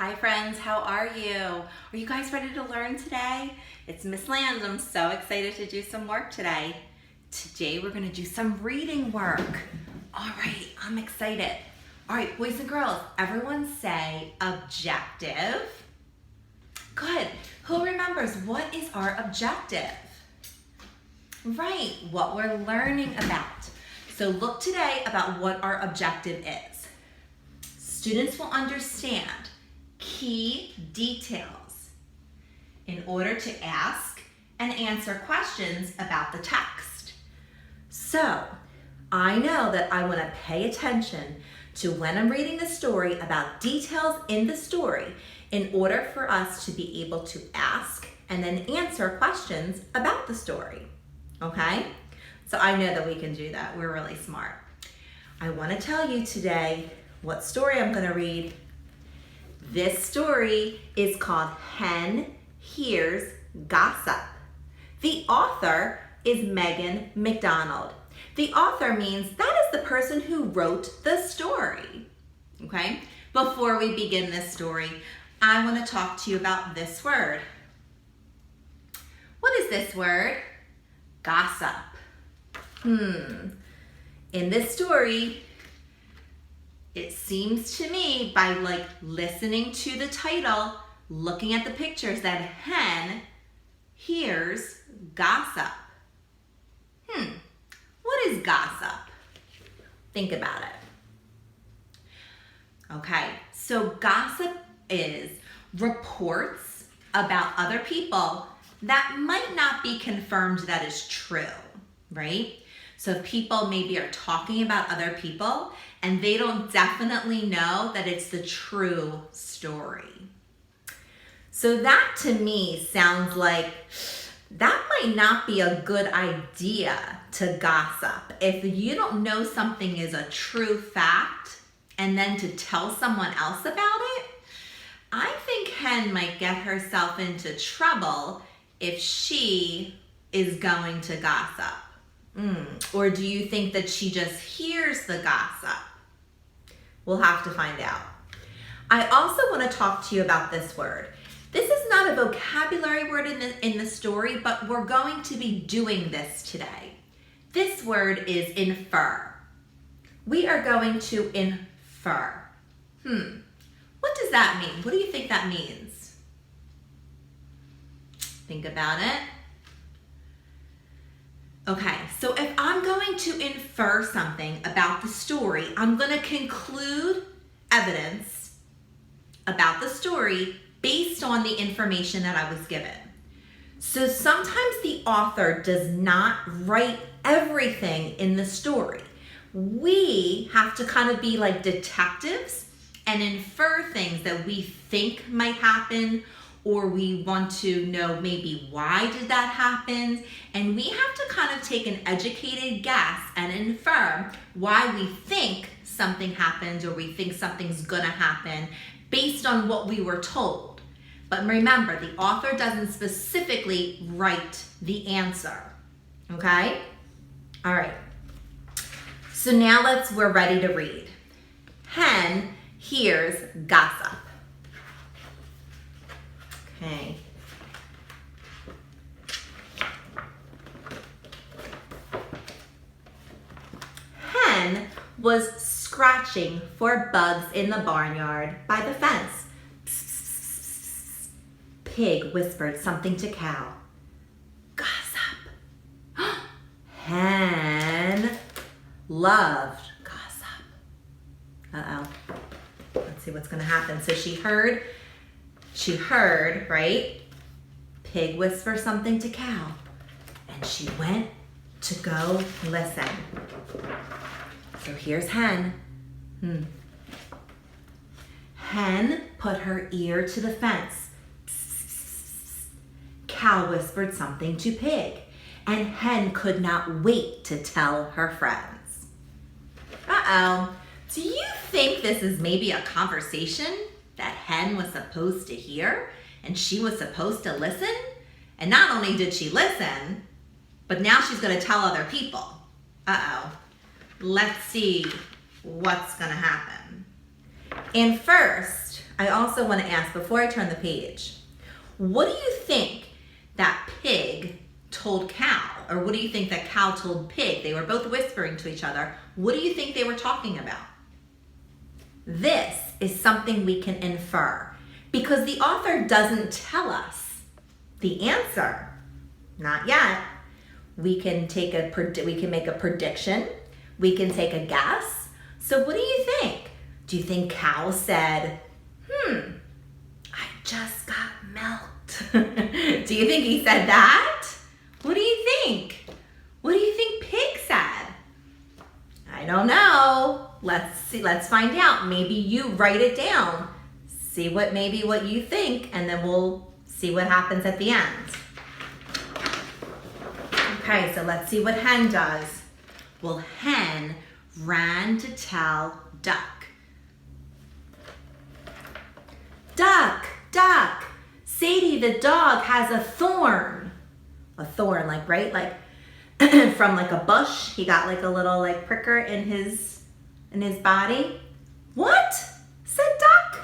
Hi friends, how are you? Are you guys ready to learn today? It's Miss Land. I'm so excited to do some work today. Today we're going to do some reading work. All right, I'm excited. All right, boys and girls, everyone say objective. Good. Who remembers what is our objective? Right, what we're learning about. So look today about what our objective is. Students will understand key details in order to ask and answer questions about the text. So I know that I want to pay attention to when I'm reading the story about details in the story in order for us to be able to ask and then answer questions about the story. Okay? So I know that we can do that. We're really smart. I want to tell you today what story I'm going to read. This story is called Hen Hears Gossip. The author is Megan McDonald. The author means that is the person who wrote the story. Okay? Before we begin this story, I want to talk to you about this word. What is this word? Gossip. In this story, it seems to me by listening to the title, looking at the pictures, that Hen hears gossip. What is gossip? Think about it. Okay, so gossip is reports about other people that might not be confirmed that is true, right? So if people maybe are talking about other people and they don't definitely know that it's the true story. So that to me sounds like that might not be a good idea to gossip. If you don't know something is a true fact and then to tell someone else about it, I think Hen might get herself into trouble if she is going to gossip. Or do you think that she just hears the gossip? We'll have to find out. I also want to talk to you about this word. This is not a vocabulary word in the story, but we're going to be doing this today. This word is infer. We are going to infer. What does that mean? What do you think that means? Think about it. Okay, so if I'm going to infer something about the story, I'm going to conclude evidence about the story based on the information that I was given. So sometimes the author does not write everything in the story. We have to kind of be like detectives and infer things that we think might happen, or we want to know maybe why did that happen, and we have to kind of take an educated guess and infer why we think something happened or we think something's gonna happen based on what we were told. But remember, the author doesn't specifically write the answer, okay? All right, so now we're ready to read. Hen hears gossip. Okay. Hen was scratching for bugs in the barnyard by the fence. Psst. Pig whispered something to Cow. Gossip. Hen loved gossip. Uh-oh. Let's see what's going to happen. So she heard, right? Pig whisper something to Cow. And she went to go listen. So here's Hen. Hen put her ear to the fence. Psst. Cow whispered something to Pig. And Hen could not wait to tell her friends. Uh-oh. Do you think this is maybe a conversation that Hen was supposed to hear and she was supposed to listen? And not only did she listen, but now she's going to tell other people. Uh-oh. Let's see what's going to happen. And first, I also want to ask, before I turn the page, what do you think that pig told cow? Or what do you think that cow told pig? They were both whispering to each other. What do you think they were talking about? This is something we can infer because the author doesn't tell us the answer. Not yet. We can make a prediction. We can take a guess. So what do you think? Do you think cow said, I just got milked? Do you think he said that? What do you think? What do you think pig said? I don't know. Let's see. Let's find out. Maybe you write it down. See what you think, and then we'll see what happens at the end. Okay, so let's see what hen does. Well, hen ran to tell duck. Duck, duck, Sadie the dog has a thorn. A thorn, like, right? Like from like a bush. He got like a little like pricker in his body. What? Said Duck.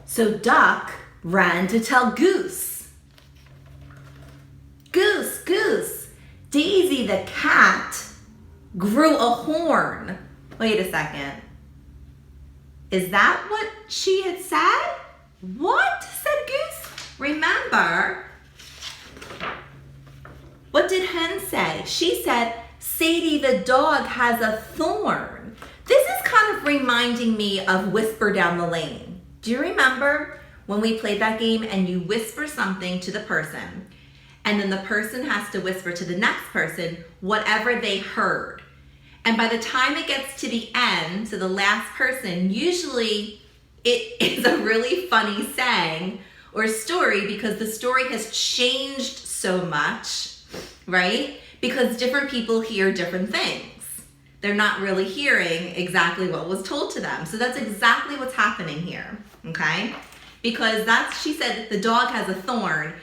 So Duck ran to tell Goose. Goose, Goose, Daisy the cat grew a horn. Wait a second. Is that what she had said? What? Said Goose. Remember, what did hen say? She said, Sadie the dog has a thorn. This is kind of reminding me of Whisper Down the Lane. Do you remember when we played that game and you whisper something to the person and then the person has to whisper to the next person whatever they heard? And by the time it gets to the end, to the last person, usually it is a really funny saying or story because the story has changed so much, right? Because different people hear different things. They're not really hearing exactly what was told to them. So that's exactly what's happening here, okay? Because she said the dog has a thorn,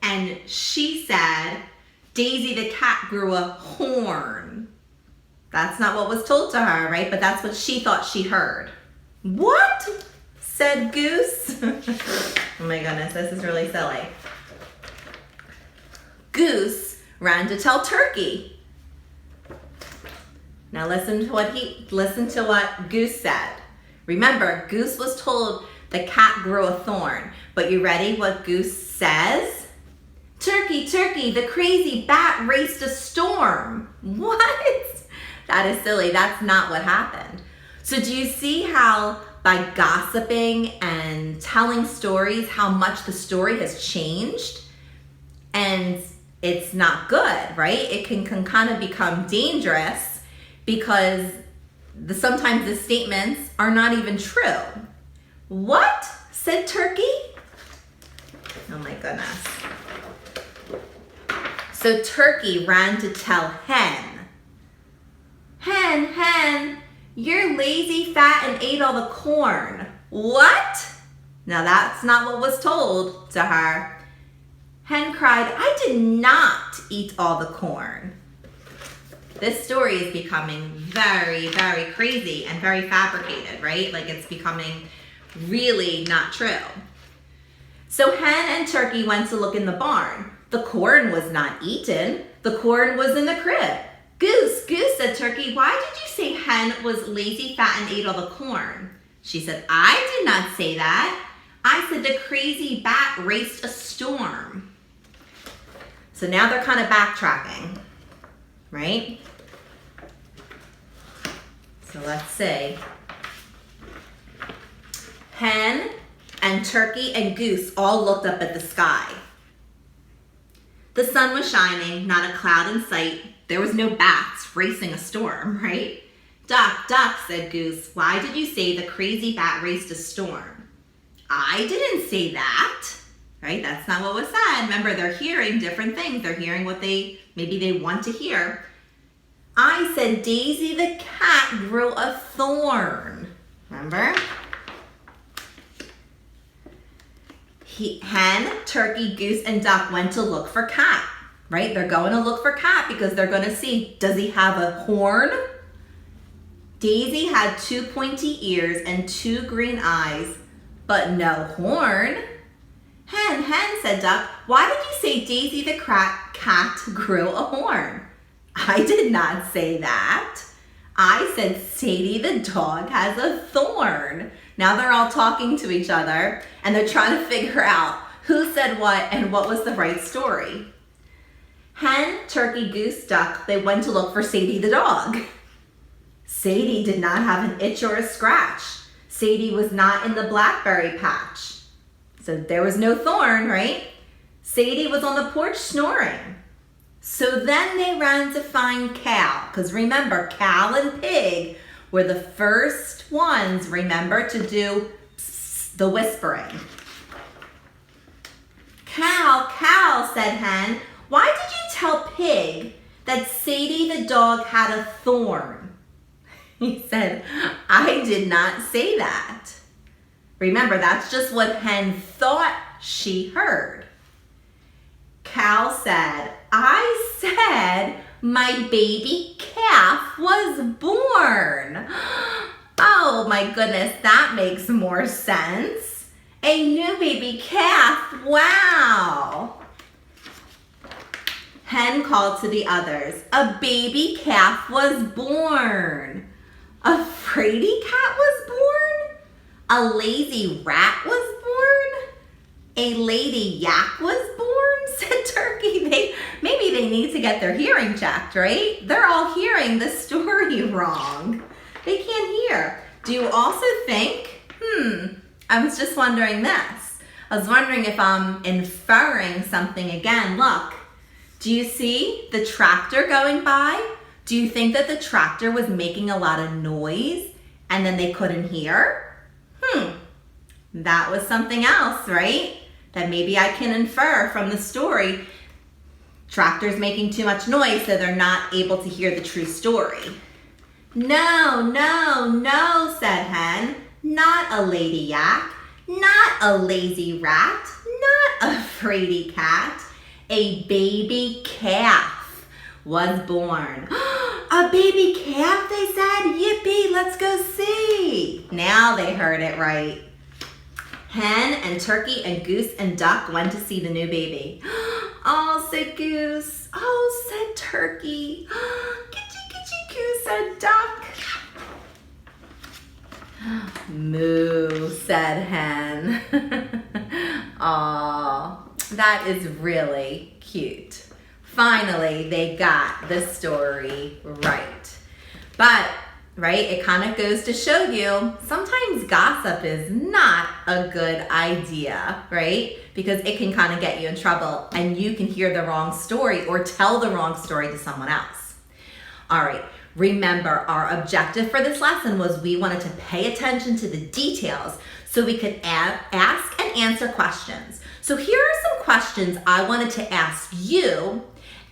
and she said Daisy the cat grew a horn. That's not what was told to her, right? But that's what she thought she heard. What? Said Goose. Oh my goodness, this is really silly. Goose ran to tell Turkey. Now listen to what Goose said. Remember, Goose was told the cat grew a thorn. But you ready what Goose says? Turkey, Turkey, the crazy bat raced a storm. What? That is silly. That's not what happened. So do you see how by gossiping and telling stories, how much the story has changed? And it's not good, right? It can kind of become dangerous because sometimes the statements are not even true. What? Said Turkey? Oh my goodness. So Turkey ran to tell Hen. Hen, hen, you're lazy, fat, and ate all the corn. What? Now that's not what was told to her. Hen cried, I did not eat all the corn. This story is becoming very, very crazy and very fabricated, right? Like it's becoming really not true. So Hen and Turkey went to look in the barn. The corn was not eaten. The corn was in the crib. Goose, Goose, said Turkey, why did you say Hen was lazy, fat, and ate all the corn? She said, I did not say that. I said the crazy bat raced a storm. So now they're kind of backtracking, right? So let's see. Hen and Turkey and Goose all looked up at the sky. The sun was shining, not a cloud in sight. There was no bats racing a storm, right? Duck, duck, said Goose. Why did you say the crazy bat raced a storm? I didn't say that, right? That's not what was said. Remember, they're hearing different things. They're hearing what maybe they want to hear. I said Daisy the cat grew a thorn. Remember? Hen, Turkey, Goose, and Duck went to look for Cat, right? They're going to look for Cat because they're going to see, does he have a horn? Daisy had 2 pointy ears and 2 green eyes, but no horn. Hen, said Duck, why did you say Daisy the cat grew a horn? I did not say that. I said Sadie the dog has a thorn. Now they're all talking to each other and they're trying to figure out who said what and what was the right story. Hen, turkey, goose, duck, they went to look for Sadie the dog. Sadie did not have an itch or a scratch. Sadie was not in the blackberry patch. So there was no thorn, right? Sadie was on the porch snoring. So then they ran to find Cal, because remember, Cal and Pig were the first ones, remember, to do the whispering. Cal, said Hen, why did you tell Pig that Sadie the dog had a thorn? He said, I did not say that. Remember, that's just what Hen thought she heard. Cal said, I said my baby calf was born. Oh my goodness, that makes more sense. A new baby calf, wow. Hen called to the others, a baby calf was born. A fraidy cat was born? A lazy rat was born? A lady yak was born, said Turkey. Maybe they need to get their hearing checked, right? They're all hearing the story wrong. They can't hear. Do you also think, I was just wondering this. I was wondering if I'm inferring something again. Look, do you see the tractor going by? Do you think that the tractor was making a lot of noise and then they couldn't hear? That was something else, right? That maybe I can infer from the story. Tractor's making too much noise, so they're not able to hear the true story. No, said Hen. Not a lady yak, not a lazy rat, not a fraidy cat. A baby calf was born. A baby calf, they said. Yippee, let's go see. Now they heard it right. Hen and Turkey and Goose and Duck went to see the new baby. Oh, said Goose. Oh, said Turkey. Kitchy, Goose, said Duck. Moo, said Hen. Aw, that is really cute. Finally, they got the story right. But, right, it kind of goes to show you sometimes gossip is not a good idea, right? Because it can kind of get you in trouble and you can hear the wrong story or tell the wrong story to someone else. All right, remember our objective for this lesson was we wanted to pay attention to the details so we could ask and answer questions. So here are some questions I wanted to ask you,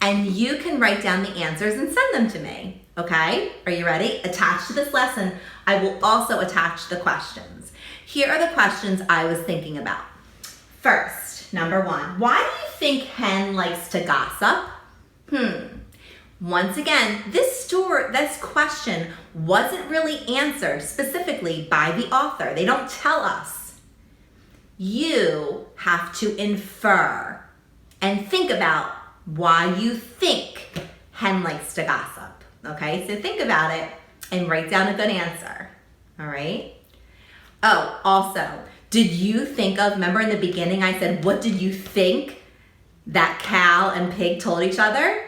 and you can write down the answers and send them to me. Okay, are you ready? Attached to this lesson, I will also attach the questions. Here are the questions I was thinking about. First, number 1, why do you think Hen likes to gossip? Once again, this question wasn't really answered specifically by the author. They don't tell us. You have to infer and think about why you think Hen likes to gossip. Okay, so think about it and write down a good answer. All right. Oh, also, did you think of, remember in the beginning I said, what did you think that Cal and Pig told each other?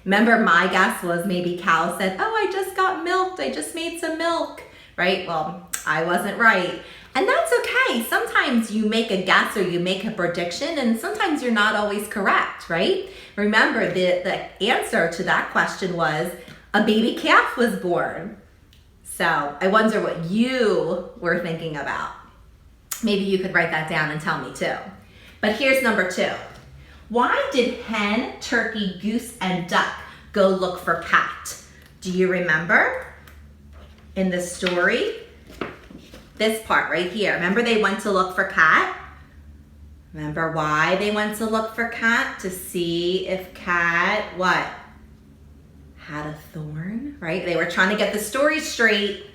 Remember my guess was maybe Cal said, oh, I just got milked. I just made some milk, right? Well, I wasn't right. And that's okay. Sometimes you make a guess or you make a prediction and sometimes you're not always correct, right? Remember the answer to that question was a baby calf was born. So I wonder what you were thinking about. Maybe you could write that down and tell me too. But here's number 2. Why did Hen, Turkey, Goose, and Duck go look for Cat? Do you remember in the story? This part right here. Remember they went to look for Cat? Remember why they went to look for Cat? To see if Cat, what? Had a thorn? right? They were trying to get the story straight,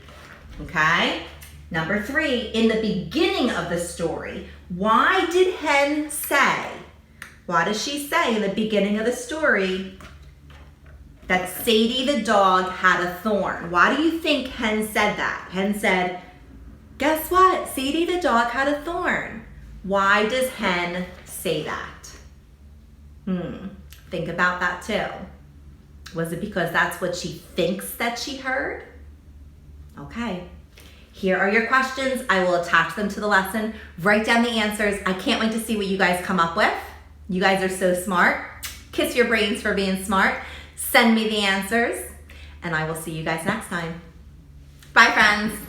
okay? Number 3, in the beginning of the story, why did Hen say, what does she say in the beginning of the story? That Sadie the dog had a thorn. Why do you think Hen said that? Hen said, guess what? Sadie the dog had a thorn. Why does Hen say that? Think about that too. Was it because that's what she thinks that she heard? Okay. Here are your questions. I will attach them to the lesson. Write down the answers. I can't wait to see what you guys come up with. You guys are so smart. Kiss your brains for being smart. Send me the answers, and I will see you guys next time. Bye, friends.